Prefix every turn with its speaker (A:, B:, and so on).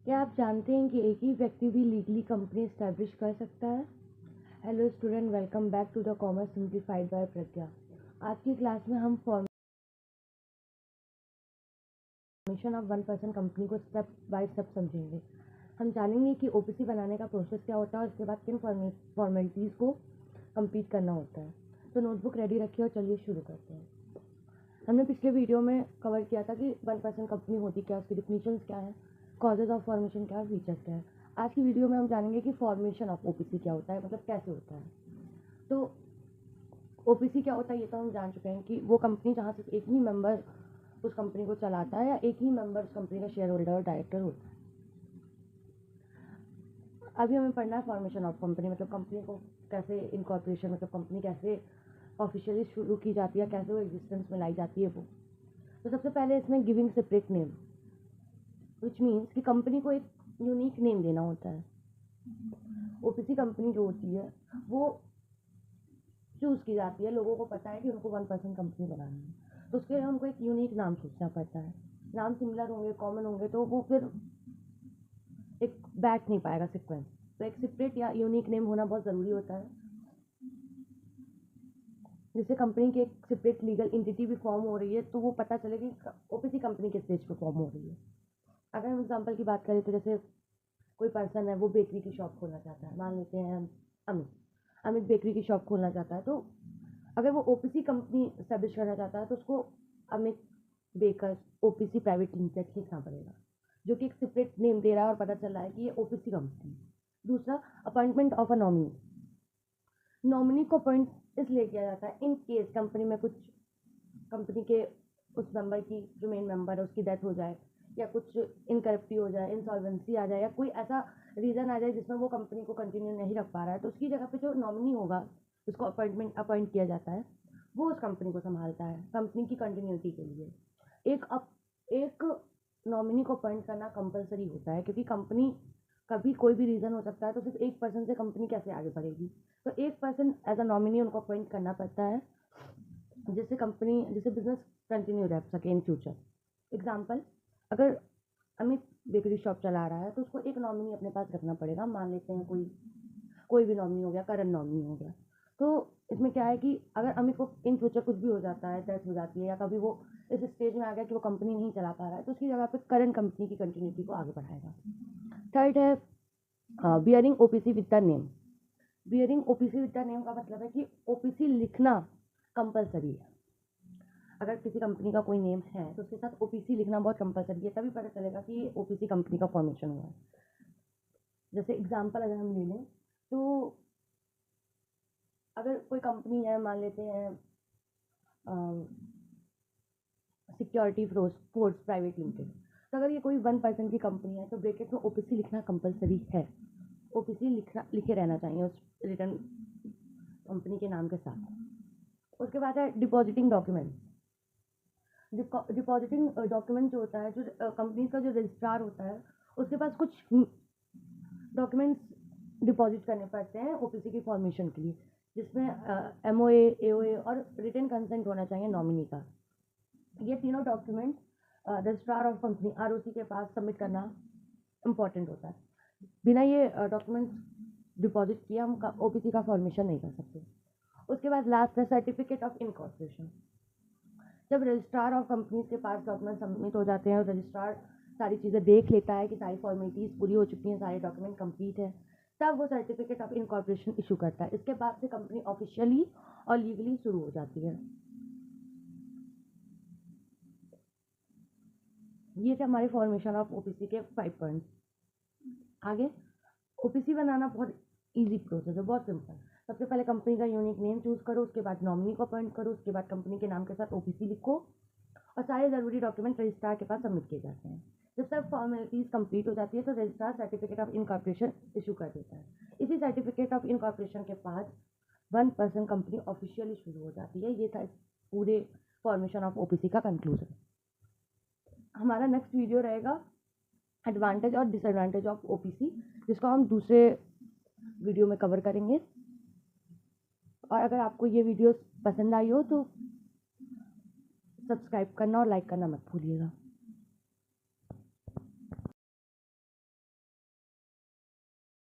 A: क्या आप जानते हैं कि एक ही व्यक्ति भी लीगली कंपनी एस्टैब्लिश कर सकता है? Hello student, welcome back to the commerce simplified by Pragya. आज की क्लास में हम फॉर्मेशन ऑफ 1% कंपनी को स्टेप बाय स्टेप समझेंगे। हम जानेंगे कि ओपीसी बनाने का प्रोसेस क्या होता है और उसके बाद किन फॉर्मेलिटीज़ को कंप्लीट करना होता है। तो नोटबुक रेडी रखिए और चलिए शुरू करते हैं। हमने पिछले वीडियो में कवर किया था कि 1% कंपनी होती क्या, उसकी डिफिनीशंस क्या है, कॉजेज ऑफ फॉर्मेशन क्या है, फीचर्स क्या है। आज की वीडियो में हम जानेंगे कि फॉर्मेशन ऑफ ओपीसी क्या होता है, मतलब कैसे होता है। तो ओपीसी क्या होता है ये तो हम जान चुके हैं कि वो कंपनी जहाँ सिर्फ एक ही मेंबर उस कंपनी को चलाता है या एक ही मेंबर उस कंपनी का शेयर होल्डर और डायरेक्टर होता है। अभी हमें पढ़ना है फॉर्मेशन ऑफ कंपनी, मतलब कंपनी को कैसे इनकॉर्पोरेशन, मतलब कंपनी कैसे ऑफिशियली शुरू की जाती है, कैसे वो एग्जिस्टेंस में लाई जाती है वो। तो सबसे पहले इसमें giving separate name, which means कि कंपनी को एक यूनिक नेम देना होता है। ओपीसी कंपनी जो होती है वो चूज़ की जाती है, लोगों को पता है कि उनको 1% कंपनी बनानी है, तो उसके लिए उनको एक यूनिक नाम सोचना पड़ता है। नाम सिमिलर होंगे, कॉमन होंगे, तो वो फिर एक बैठ नहीं पाएगा सिक्वेंस। तो एक सेपरेट या यूनिक नेम होना बहुत ज़रूरी होता है, जिससे कंपनी की एक सेपरेट लीगल एंटिटी भी फॉर्म हो रही है, तो वो पता चले कि ओपीसी कंपनी किस स्टेज पे फॉर्म हो रही है। अगर हम एग्जांपल की बात करें तो जैसे कोई पर्सन है, वो बेकरी की शॉप खोलना चाहता है, मान लेते हैं अमित अमित बेकरी की शॉप खोलना चाहता है। तो अगर वो ओपीसी कंपनी एस्टेब्लिश करना चाहता है तो उसको Amit baker OPC private limited लिखना पड़ेगा, जो कि एक सेपरेट नेम दे रहा है और पता चल रहा है कि ये ओपीसी कंपनी है। दूसरा, अपॉइंटमेंट ऑफ अ नॉमिनी को अपॉइंट इसलिए किया जाता है इन केस कंपनी में कुछ कंपनी के उस मेंबर की, जो मेन मेंबर है, उसकी डेथ हो जाए, या कुछ इनकरप्टी हो जाए, इंसॉल्वेंसी आ जाए, या कोई ऐसा रीज़न आ जाए जिसमें वो कंपनी को कंटिन्यू नहीं रख पा रहा है, तो उसकी जगह पे जो नॉमिनी होगा, उसको अपॉइंट किया जाता है, वो उस कंपनी को संभालता है कंपनी की कंटिन्यूटी के लिए। एक नॉमिनी को अपॉइंट करना कंपलसरी होता है, क्योंकि कंपनी कभी कोई भी रीज़न हो सकता है, तो सिर्फ एक पर्सन से कंपनी कैसे आगे बढ़ेगी। तो एक पर्सन एज अ नॉमिनी उनको अपॉइंट करना पड़ता है, जिससे बिजनेस कंटिन्यू रह सके इन फ्यूचर। एग्जाम्पल, अगर अमित बेकरी शॉप चला रहा है तो उसको एक नॉमिनी अपने पास रखना पड़ेगा। मान लेते हैं कोई भी नॉमिनी हो गया, करंट नॉमिनी हो गया। तो इसमें क्या है कि अगर अमित को इन फ्यूचर कुछ भी हो जाता है, डेथ हो जाती है, या कभी वो इस स्टेज में आ गया कि वो कंपनी नहीं चला पा रहा है, तो उसकी जगह पे करंट कंपनी की कंटिन्यूटी को आगे बढ़ाएगा। थर्ड है bearing OPC with the name. Bearing OPC with the name का मतलब है कि ओपीसी लिखना कंपलसरी है। अगर किसी कंपनी का कोई नेम है तो उसके साथ ओपीसी लिखना बहुत कंपलसरी है, तभी पता चलेगा कि ये ओपीसी कंपनी का फॉर्मेशन हुआ है। जैसे एग्जांपल अगर हम ले लें तो अगर कोई कंपनी है, मान लेते हैं सिक्योरिटी फोर्स प्राइवेट लिमिटेड, तो अगर ये कोई 1% की कंपनी है तो ब्रैकेट में ओपीसी लिखना कंपलसरी है। ओपीसी लिखे रहना चाहिए उस रिटर्न कंपनी के नाम के साथ। उसके बाद है डिपॉजिटिंग डॉक्यूमेंट। डिपॉजिटिंग डॉक्यूमेंट जो होता है, जो कंपनी का जो रजिस्ट्रार होता है, उसके पास कुछ डॉक्यूमेंट्स डिपॉजिट करने पड़ते हैं ओपीसी की फॉर्मेशन के लिए, जिसमें एमओए, एओए और रिटन कंसेंट होना चाहिए नॉमिनी का। ये तीनों document registrar of company ROC के पास सबमिट करना इम्पॉर्टेंट होता है। बिना ये डॉक्यूमेंट्स डिपॉजिट किए हम ओपीसी का फॉर्मेशन नहीं कर सकते। उसके बाद लास्ट है सर्टिफिकेट ऑफ इनकॉर्पोरेशन। जब रजिस्ट्रार ऑफ कंपनीज के पास डॉक्यूमेंट सबमिट हो जाते हैं और रजिस्ट्रार सारी चीज़ें देख लेता है कि सारी फॉर्मेलिटीज़ पूरी हो चुकी हैं, सारे डॉक्यूमेंट कंप्लीट है, तब वो सर्टिफिकेट ऑफ इनकॉर्पोरेशन इशू करता है। इसके बाद से कंपनी ऑफिशियली और लीगली शुरू हो जाती है। ये थे हमारे फॉर्मेशन ऑफ ओपीसी के 5 पॉइंट्स। आगे, ओपीसी बनाना बहुत इजी प्रोसेस है, बहुत सिंपल। सबसे पहले कंपनी का यूनिक नेम चूज करो, उसके बाद नॉमिनी को अपॉइंट करो, उसके बाद कंपनी के नाम के साथ ओपीसी लिखो और सारे ज़रूरी डॉक्यूमेंट रजिस्ट्रार के पास सबमिट किए जाते हैं। जब सब फॉर्मेलिटीज़ कंप्लीट हो जाती है तो registrar certificate of incorporation issue कर देता है। इसी सर्टिफिकेट ऑफ इनकॉर्पोरेशन के बाद 1% कंपनी ऑफिशियली शुरू हो जाती है। ये था पूरे फॉर्मेशन ऑफ ओपीसी का कंक्लूजन। हमारा नेक्स्ट वीडियो रहेगा एडवांटेज और डिसएडवांटेज ऑफ ओपीसी, जिसको हम दूसरे वीडियो में कवर करेंगे। और अगर आपको ये वीडियो पसंद आई हो तो सब्सक्राइब करना और लाइक करना मत भूलिएगा।